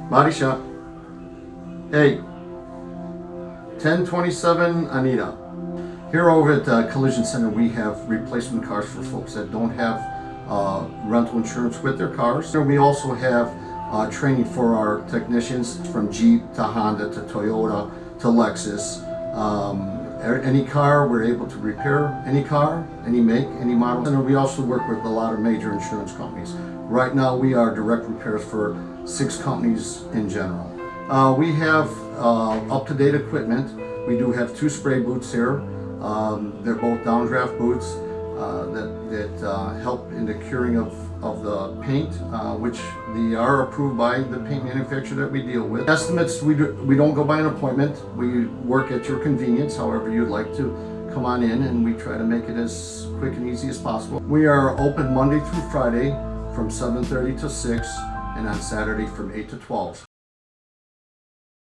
Body shop. Hey, 1027 Anita. Here over at the Collision Center, we have replacement cars for folks that don't have rental insurance with their cars. We also have training for our technicians from Jeep to Honda to Toyota to Lexus. Any car, we're able to repair any car, any make, any model. And we also work with a lot of major insurance companies. Right now, we are direct repairs for 6 companies in general. We have up-to-date equipment. We do have 2 spray boots here. They're both downdraft boots that help in the curing of the paint, which they are approved by the paint manufacturer that we deal with. Estimates, we don't go by an appointment. We work at your convenience, however you'd like to come on in, and we try to make it as quick and easy as possible. We are open Monday through Friday from 7:30 to 6, and on Saturday from 8 to 12.